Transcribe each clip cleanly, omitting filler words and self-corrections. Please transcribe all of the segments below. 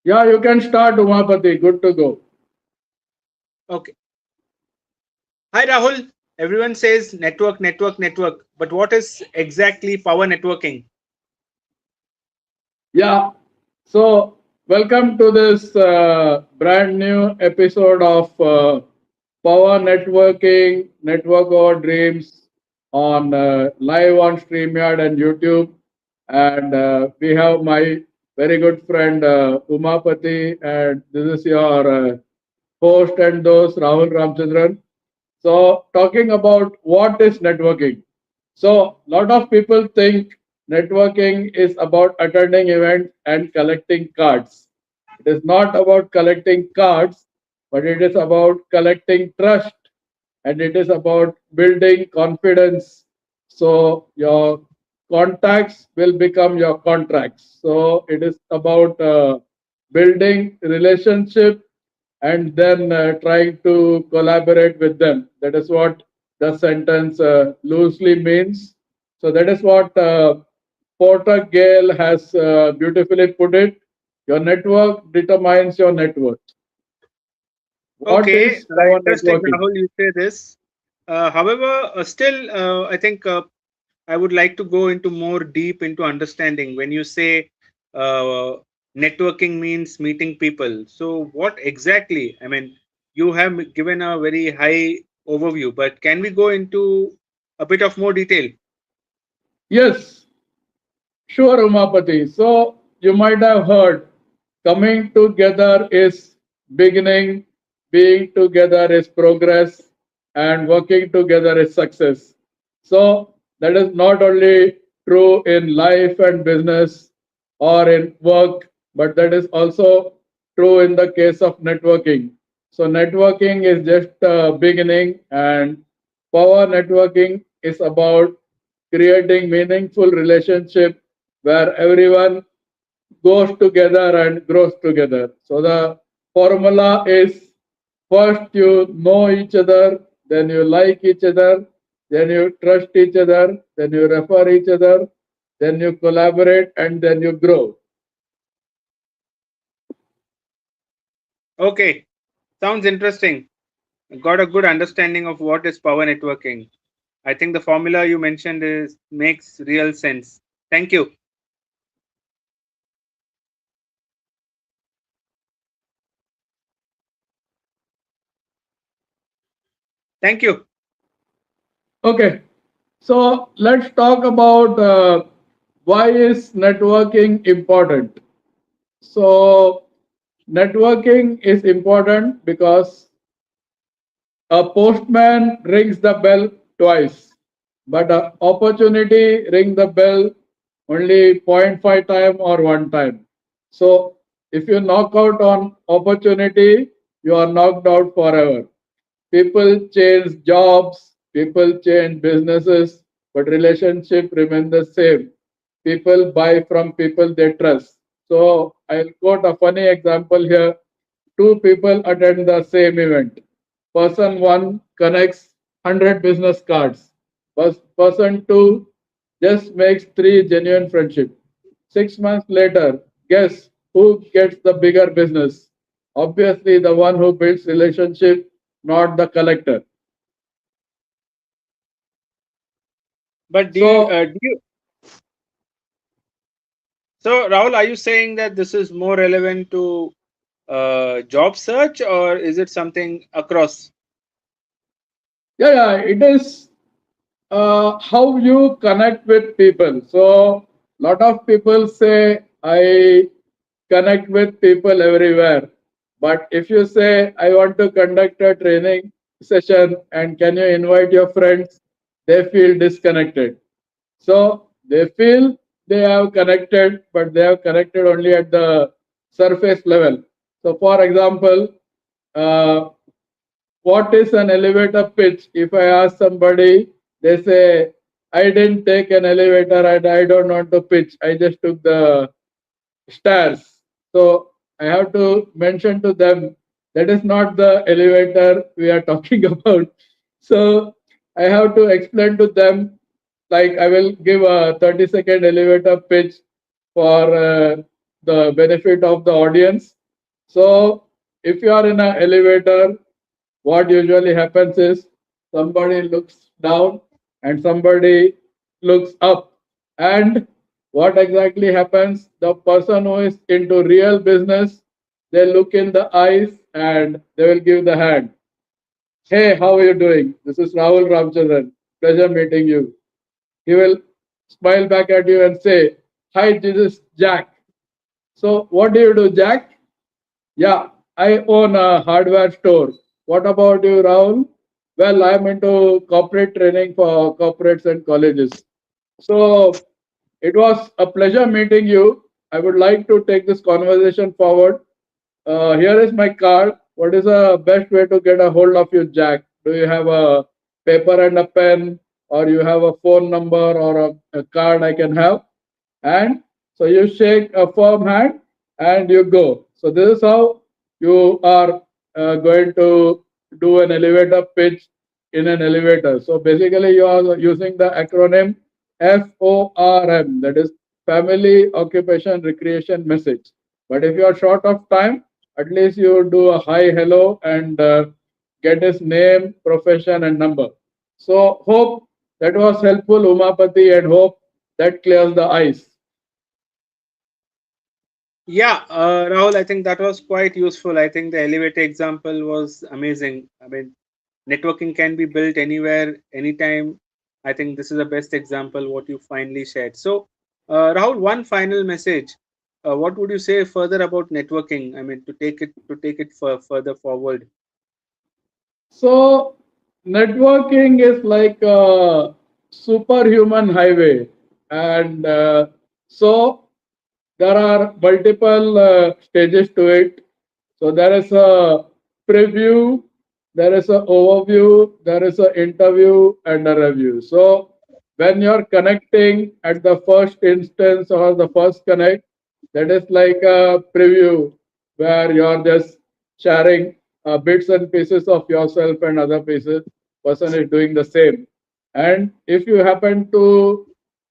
Yeah, you can start, Umapati. Good to go. Okay. Hi, Rahul. Everyone says network, network, network. But what is exactly power networking? Yeah. So, welcome to this brand new episode of Power Networking, Network Over Dreams on live on StreamYard and YouTube. And we have my very good friend Umapati, and this is your host and host Rahul Ramchandran. So, talking about what is networking. So, lot of people think networking is about attending events and collecting cards. It is not about collecting cards, but it is about collecting trust, and it is about building confidence. So, your contacts will become your contracts. So, it is about building relationship and then trying to collaborate with them. That is what the sentence loosely means. So that is what Porter Gale has beautifully put it. Your network determines your net worth. What Okay, is power interesting, networking? Rahul. You say this. However, still, I think I would like to go into more deep into understanding. When you say uh, networking means meeting people, so what exactly? I mean, you have given a very high overview, but can we go into a bit of more detail? Yes, sure, Umapati. So you might have heard coming together is beginning, being together is progress, and working together is success. So that is not only true in life and business or in work, but that is also true in the case of networking. So networking is just beginning, and power networking is about creating meaningful relationship where everyone goes together and grows together. So the formula is first you know each other, then you like each other, then you trust each other, then you refer each other, then you collaborate, and then you grow. Okay, sounds interesting. Got a good understanding of what is power networking. I think the formula you mentioned is makes real sense. Thank you. Thank you. Okay, so let's talk about why is networking important. So networking is important because a postman rings the bell twice, but an opportunity ring the bell only zero point 0.5 time or one time. So if you knock out on opportunity, you are knocked out forever. People change jobs, people change businesses, but relationship remain the same. People buy from people they trust. So I'll quote a funny example here. Two people attend the same event. Person 1 connects 100 business cards. Person 2 just makes 3 genuine friendship. 6 months later, guess who gets the bigger business? Obviously, the one who builds relationship, not the collector. But So, do you so Rahul, are you saying that this is more relevant to job search or is it something across? yeah, it is how you connect with people. So, lot of people say I connect with people everywhere. But if you say I want to conduct a training session and can you invite your friends, they feel disconnected. So they feel they have connected, but they have connected only at the surface level. So, for example, uh, what is an elevator pitch? If I ask somebody, they say, I didn't take an elevator and I don't want to pitch. I just took the stairs. So I have to mention to them that is not the elevator we are talking about. So I have to explain to them, like I will give a 30-second elevator pitch for the benefit of the audience. So if you are in an elevator, what usually happens is somebody looks down and somebody looks up. And what exactly happens? The person who is into real business, they look in the eyes and they will give the hand. Hey, how are you doing? This is Rahul Ramchandran. Pleasure meeting you. He will smile back at you and say, Hi, this is Jack. So, what do you do, Jack? Yeah, I own a hardware store. What about you, Rahul? Well, I'm into corporate training for corporates and colleges. So, it was a pleasure meeting you. I would like to take this conversation forward. Here is my card. What is the best way to get a hold of you, Jack? Do you have a paper and a pen, or you have a phone number or a card I can have? And so you shake a firm hand and you go. So this is how you are going to do an elevator pitch in an elevator. So basically, you are using the acronym FORM, that is Family, Occupation, Recreation, Message. But if you are short of time, at least you do a hi, hello, and get his name, profession, and number. So hope that was helpful, Umapati, and hope that clears the ice. Yeah, Rahul, I think that was quite useful. I think the elevator example was amazing. I mean, networking can be built anywhere, anytime. I think this is the best example what you finally shared. So, Rahul, one final message. What would you say further about networking? I mean, to take it further forward. So networking is like a superhuman highway, and so there are multiple stages to it. So there is a preview, there is an overview, there is an interview, and a review. So when you're connecting at the first instance or the first connect, that is like a preview where you're just sharing bits and pieces of yourself and other pieces. Person is doing the same. And if you happen to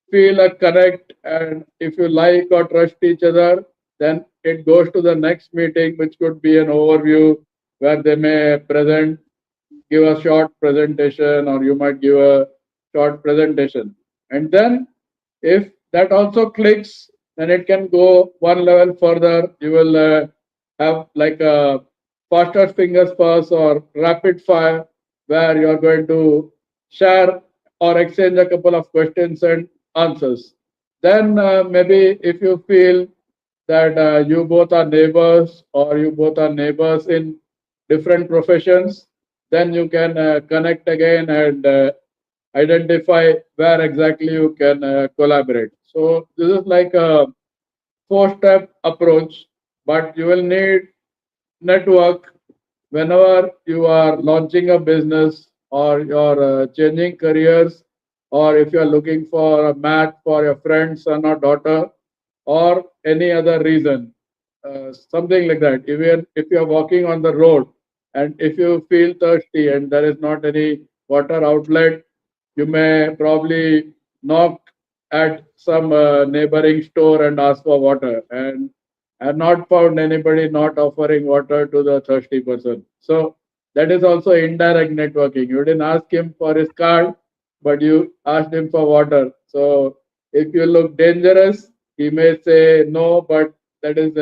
feel a connect and if you like or trust each other, then it goes to the next meeting, which could be an overview where they may present, give a short presentation, or you might give a short presentation. And then if that also clicks, then it can go one level further. You will have like a faster fingers pass or rapid fire, where you are going to share or exchange a couple of questions and answers. Then maybe if you feel that you both are neighbors or you both are neighbors in different professions, then you can connect again and identify where exactly you can collaborate. So this is like a four-step approach, but you will need network whenever you are launching a business or you're changing careers, or if you're looking for a mat for your friend, son or daughter, or any other reason, something like that. Even if you're walking on the road and if you feel thirsty and there is not any water outlet, you may probably knock at some neighboring store and ask for water. And I've not found anybody not offering water to the thirsty person. So that is also indirect networking. You didn't ask him for his card, but you asked him for water. So if you look dangerous, he may say no, but that is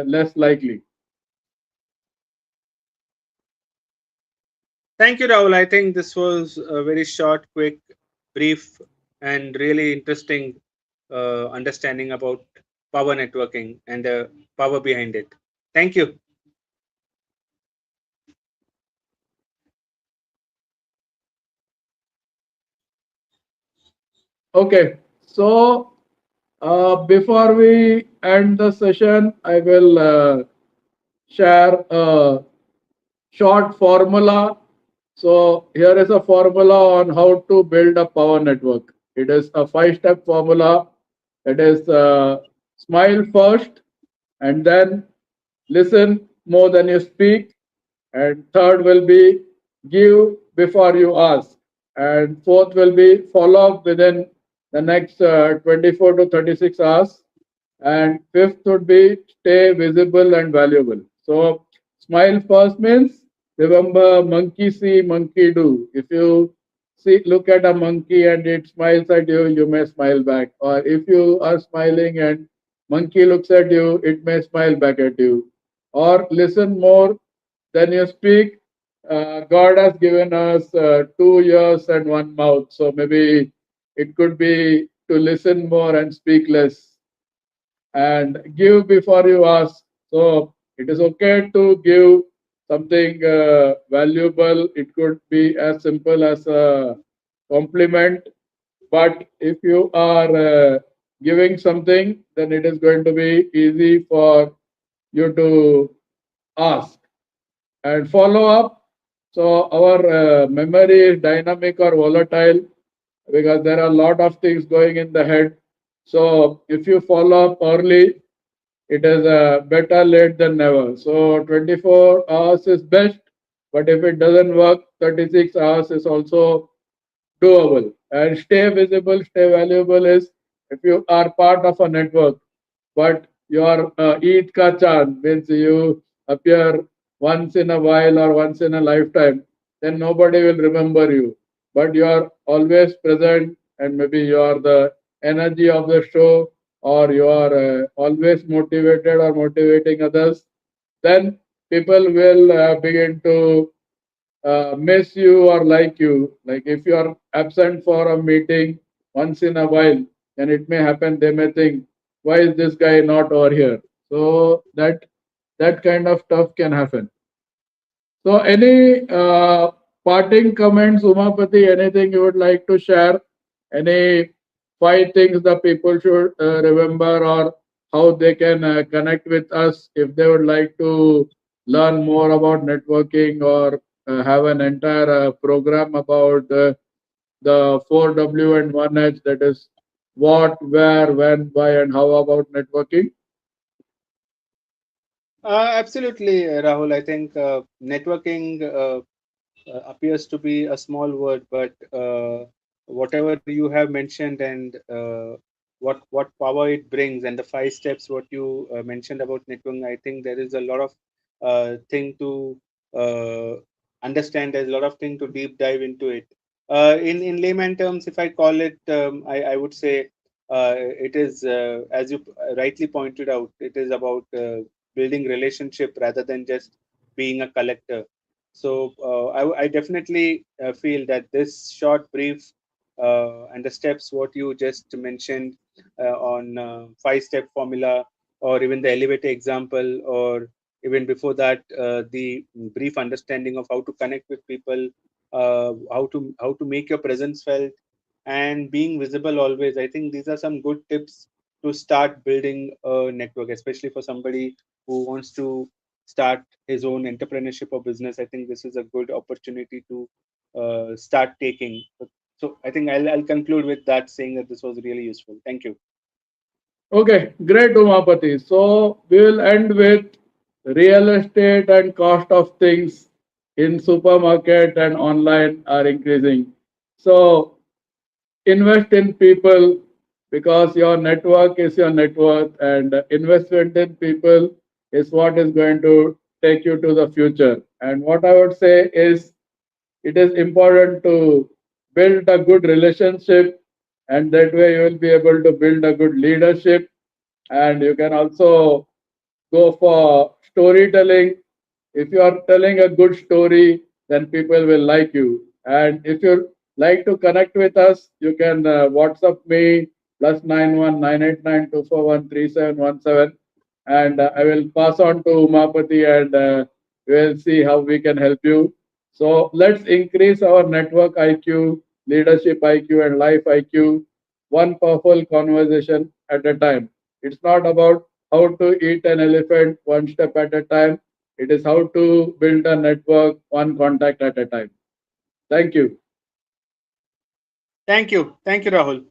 less likely. Thank you, Rahul. I think this was a very short, quick, brief, and really interesting understanding about power networking and the power behind it. Thank you. Okay, so before we end the session, I will share a short formula. So here is a formula on how to build a power network. It is a five-step formula. It is smile first, and then listen more than you speak. And third will be give before you ask. And fourth will be follow up within the next 24 to 36 hours. And fifth would be stay visible and valuable. So smile first means remember monkey see, monkey do. If you look at a monkey and it smiles at you, you may smile back. Or if you are smiling and monkey looks at you, it may smile back at you. Or listen more than you speak. God has given us 2 ears and one mouth. So maybe it could be to listen more and speak less and give before you ask. So it is okay to give something valuable. It could be as simple as a compliment, but if you are giving something, then it is going to be easy for you to ask and follow up. So our memory is dynamic or volatile because there are a lot of things going in the head. So if you follow up early, it is better late than never. So 24 hours is best, but if it doesn't work, 36 hours is also doable. And stay visible, stay valuable is if you are part of a network, but your Eid ka chand means you appear once in a while or once in a lifetime, then nobody will remember you. But you are always present, and maybe you are the energy of the show, or you are always motivated or motivating others, then people will begin to miss you or like you. Like if you are absent for a meeting once in a while, then it may happen they may think, why is this guy not over here? So that kind of stuff can happen. So any parting comments, Umapati? Anything you would like to share? Any five things that people should remember, or how they can connect with us if they would like to learn more about networking, or have an entire program about the 4W and 1H, that is what, where, when, why, and how about networking? Absolutely, Rahul. I think networking appears to be a small word, but whatever you have mentioned and what power it brings, and the 5 steps what you mentioned about networking, I think there is a lot of thing to uh, understand. There's a lot of thing to deep dive into it. In layman terms, if I call it, I would say it is, as you rightly pointed out, it is about building relationship rather than just being a collector. So I definitely feel that this short brief and the steps what you just mentioned on 5 step formula, or even the elevator example, or even before that the brief understanding of how to connect with people, how to make your presence felt, and being visible always. I think these are some good tips to start building a network, especially for somebody who wants to start his own entrepreneurship or business. I think this is a good opportunity to start taking. So I think I'll conclude with that, saying that this was really useful. Thank you. Okay, great, Umapati. So we will end with real estate and cost of things in supermarket and online are increasing. So invest in people because your network is your net worth, and investment in people is what is going to take you to the future. And what I would say is it is important to build a good relationship, and that way you will be able to build a good leadership, and you can also go for storytelling. If you are telling a good story, then people will like you. And if you like to connect with us, you can WhatsApp me +91 989 241 3717, and I will pass on to Umapati, and we will see how we can help you. So let's increase our network IQ, leadership IQ, and life IQ, one powerful conversation at a time. It's not about how to eat an elephant one step at a time. It is how to build a network one contact at a time. Thank you. Thank you, Rahul.